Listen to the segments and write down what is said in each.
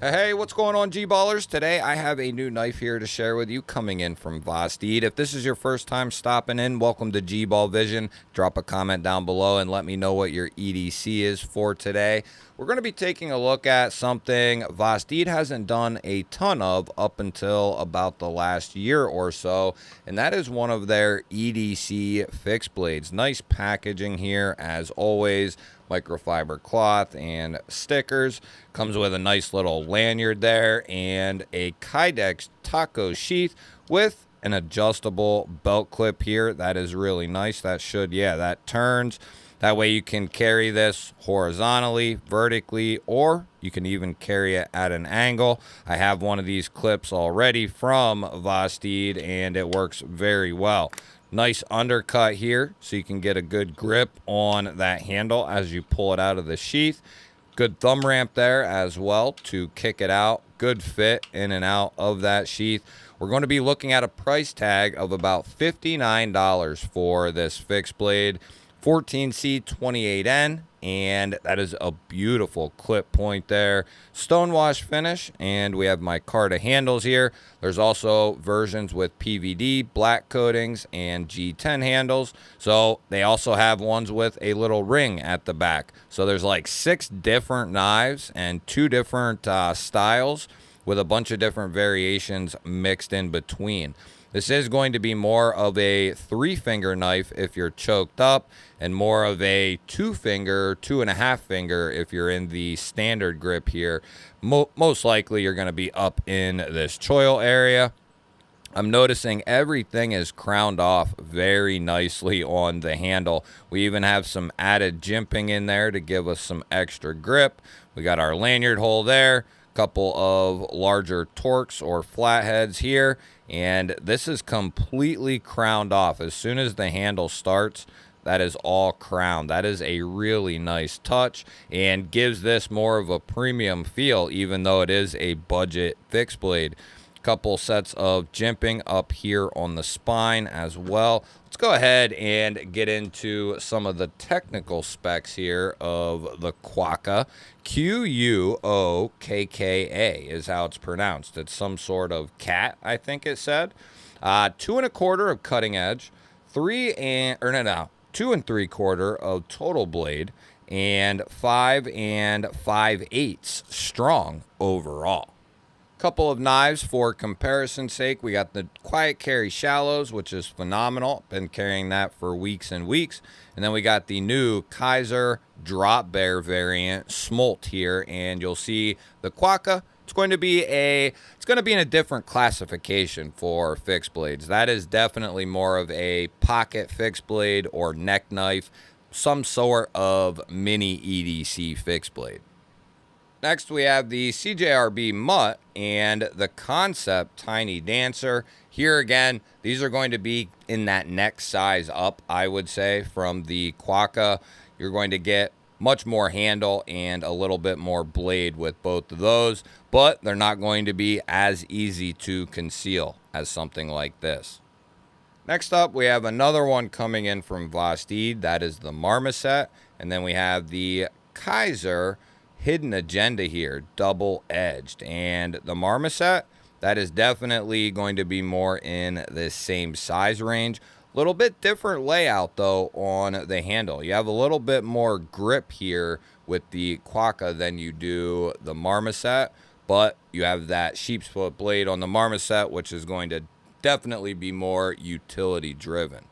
Hey, what's going on, G-Ballers? Today I have a new knife here to share with you coming in from Vosteed. If this is your first time stopping in, welcome to G-Ball Vision. Drop a comment down below and let me know what your EDC is for today. We're going to be taking a look at something Vosteed hasn't done a ton of up until about the last year or so, and that is one of their EDC fixed blades. Nice packaging here as always. Microfiber cloth and stickers. Comes with a nice little lanyard there and a Kydex taco sheath with an adjustable belt clip here. That is really nice. That turns. That way you can carry this horizontally, vertically, or you can even carry it at an angle. I have one of these clips already from Vosteed and it works very well. Nice undercut here so you can get a good grip on that handle as you pull it out of the sheath. Good thumb ramp there as well to kick it out. Good fit in and out of that sheath. We're going to be looking at a price tag of about $59 for this fixed blade. 14C28N, and that is a beautiful clip point there. Stonewash finish, and we have micarta handles here. There's also versions with PVD, black coatings, and G10 handles. So they also have ones with a little ring at the back. So there's like 6 different knives and 2 different styles with a bunch of different variations mixed in between. This is going to be more of a 3-finger knife if you're choked up, and more of a 2-finger, 2.5-finger if you're in the standard grip here. Most likely you're going to be up in this choil area. I'm noticing everything is crowned off very nicely on the handle. We even have some added jimping in there to give us some extra grip. We got our lanyard hole there. Couple of larger torques or flatheads here, and this is completely crowned off. As soon as the handle starts, that is all crowned. That is a really nice touch and gives this more of a premium feel, even though it is a budget fixed blade. Couple sets of jimping up here on the spine as well. Let's go ahead and get into some of the technical specs here of the Quokka. Quokka is how it's pronounced. It's some sort of cat, I think it said. 2 1/4 of cutting edge, 2 3/4 of total blade, and 5 5/8 strong overall. Couple of knives for comparison's sake. We got the Quiet Carry Shallows, which is phenomenal. Been carrying that for weeks and weeks. And then we got the new Kaiser Drop Bear variant Smolt here, and you'll see the Quokka. It's going to be in a different classification for fixed blades. That is definitely more of a pocket fixed blade or neck knife, some sort of mini EDC fixed blade. Next, we have the CJRB Mutt and the Concept Tiny Dancer. Here again, these are going to be in that neck size up, I would say, from the Quokka. You're going to get much more handle and a little bit more blade with both of those, but they're not going to be as easy to conceal as something like this. Next up, we have another one coming in from Vosteed. That is the Marmoset. And then we have the Kaiser Hidden Agenda here, double-edged. And the Marmoset, that is definitely going to be more in the same size range. A little bit different layout, though, on the handle. You have a little bit more grip here with the Quokka than you do the Marmoset, but you have that sheep's foot blade on the Marmoset, which is going to definitely be more utility-driven.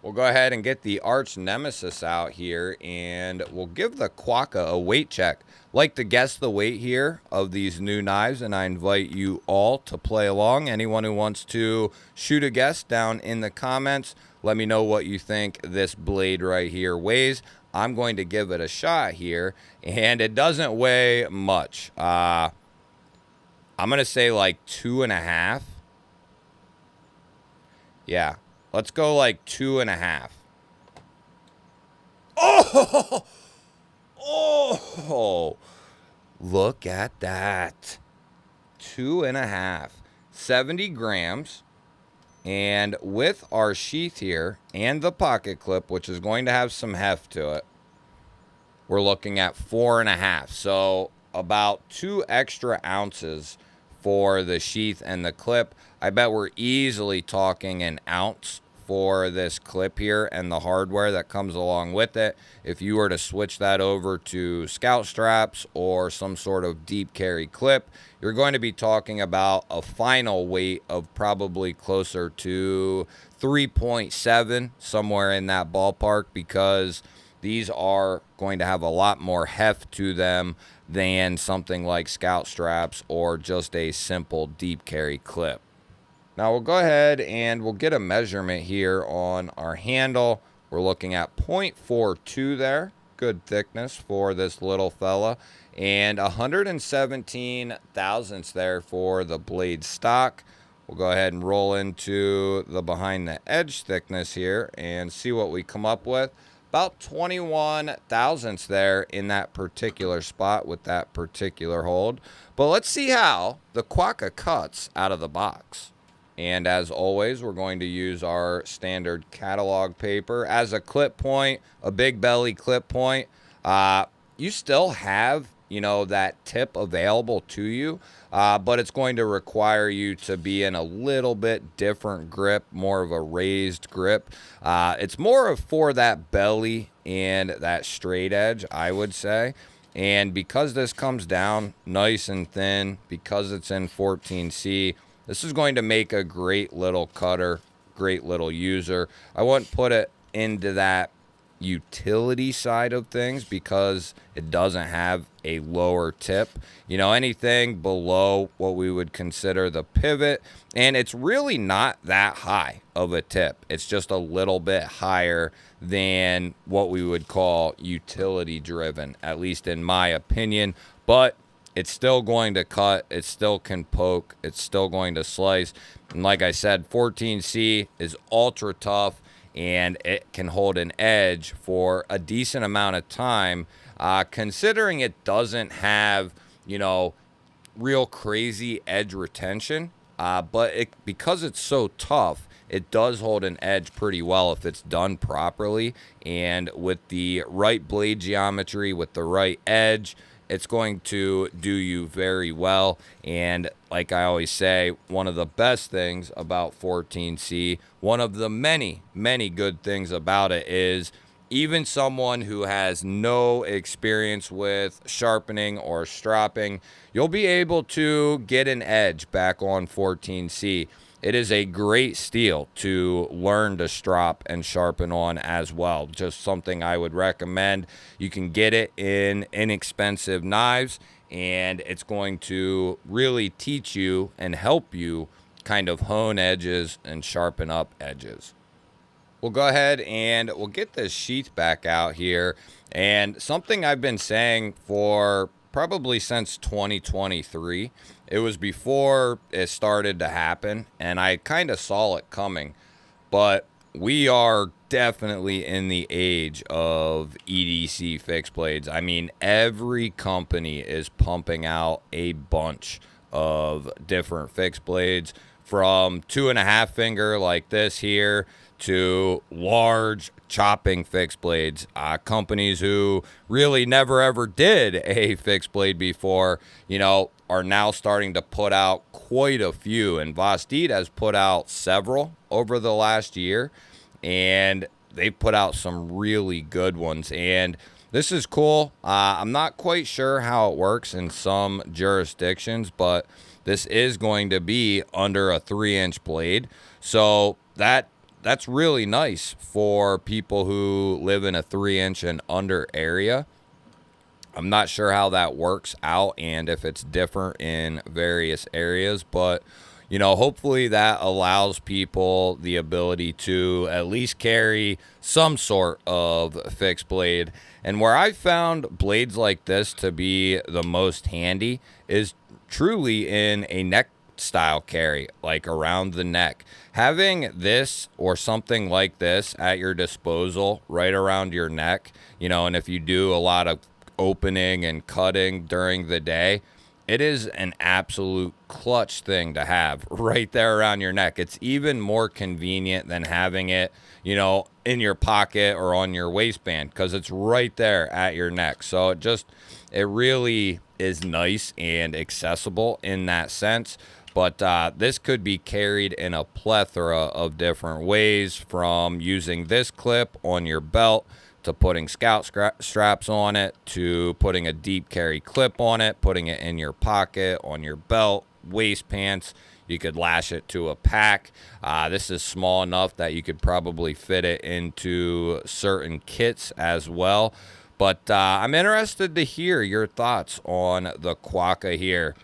We'll go ahead and get the arch nemesis out here, and we'll give the Quokka a weight check. Like to guess the weight here of these new knives, and I invite you all to play along. Anyone who wants to shoot a guess down in the comments, let me know what you think this blade right here weighs. I'm going to give it a shot here, and it doesn't weigh much. I'm going to say like 2.5. Yeah. Let's go like 2.5. Oh! Oh! Look at that. 2.5. 70 grams. And with our sheath here and the pocket clip, which is going to have some heft to it, we're looking at 4.5. So about 2 extra ounces for the sheath and the clip. I bet we're easily talking an ounce for this clip here and the hardware that comes along with it. If you were to switch that over to scout straps or some sort of deep carry clip, you're going to be talking about a final weight of probably closer to 3.7, somewhere in that ballpark, because these are going to have a lot more heft to them than something like scout straps or just a simple deep carry clip. Now we'll go ahead and we'll get a measurement here on our handle. We're looking at 0.42 there. Good thickness for this little fella. And 117 thousandths there for the blade stock. We'll go ahead and roll into the behind the edge thickness here and see what we come up with. About 21 thousandths there in that particular spot with that particular hold. But let's see how the Quokka cuts out of the box. And as always, we're going to use our standard catalog paper as a clip point, a big belly clip point. You still have, that tip available to you, but it's going to require you to be in a little bit different grip, more of a raised grip. It's more of for that belly and that straight edge, I would say. And because this comes down nice and thin, because it's in 14C, this is going to make a great little cutter, great little user. I wouldn't put it into that utility side of things because it doesn't have a lower tip. Anything below what we would consider the pivot, and it's really not that high of a tip. It's just a little bit higher than what we would call utility driven, at least in my opinion. But it's still going to cut. It still can poke. It's still going to slice. And like I said, 14C is ultra tough, and it can hold an edge for a decent amount of time, considering it doesn't have, real crazy edge retention. But because it's so tough, it does hold an edge pretty well if it's done properly. And with the right blade geometry, with the right edge, it's going to do you very well. And like I always say, one of the best things about 14C, one of the many, many good things about it is even someone who has no experience with sharpening or stropping, you'll be able to get an edge back on 14C. It is a great steel to learn to strop and sharpen on as well. Just something I would recommend. You can get it in inexpensive knives, and it's going to really teach you and help you kind of hone edges and sharpen up edges. We'll go ahead and we'll get this sheath back out here. And something I've been saying for probably since 2023. It was before it started to happen, and I kind of saw it coming. But we are definitely in the age of EDC fixed blades. I mean, every company is pumping out a bunch of different fixed blades, from 2.5 finger like this here to large chopping fixed blades. Companies who really never ever did a fixed blade before, are now starting to put out quite a few. And Vosteed has put out several over the last year, and they've put out some really good ones. And this is cool. I'm not quite sure how it works in some jurisdictions, but this is going to be under a 3-inch blade. So that's really nice for people who live in a 3-inch and under area. I'm not sure how that works out and if it's different in various areas, but hopefully that allows people the ability to at least carry some sort of fixed blade. And where I've found blades like this to be the most handy is truly in a neck style carry, like around the neck. Having this or something like this at your disposal right around your neck, and if you do a lot of opening and cutting during the day, it is an absolute clutch thing to have right there around your neck. It's even more convenient than having it, in your pocket or on your waistband, because it's right there at your neck. So it is nice and accessible in that sense. But this could be carried in a plethora of different ways, from using this clip on your belt to putting scout straps on it, to putting a deep carry clip on it, putting it in your pocket, on your belt, waist pants. You could lash it to a pack. This is small enough that you could probably fit it into certain kits as well. But I'm interested to hear your thoughts on the Quokka here.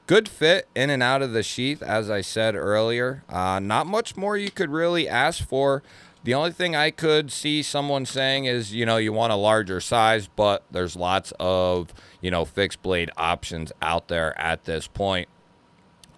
Good fit in and out of the sheath, as I said earlier. Not much more you could really ask for. The only thing I could see someone saying is, you know, you want a larger size, but there's lots of, you know, fixed blade options out there at this point.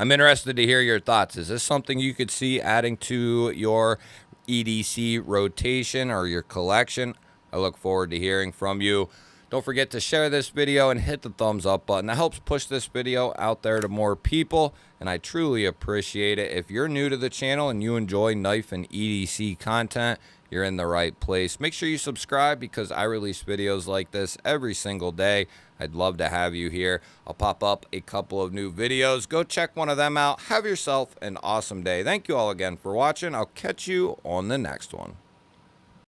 I'm interested to hear your thoughts. Is this something you could see adding to your EDC rotation or your collection? I look forward to hearing from you. Don't forget to share this video and hit the thumbs up button. That helps push this video out there to more people, and I truly appreciate it. If you're new to the channel and you enjoy knife and EDC content, you're in the right place. Make sure you subscribe, because I release videos like this every single day. I'd love to have you here. I'll pop up a couple of new videos. Go check one of them out. Have yourself an awesome day. Thank you all again for watching. I'll catch you on the next one.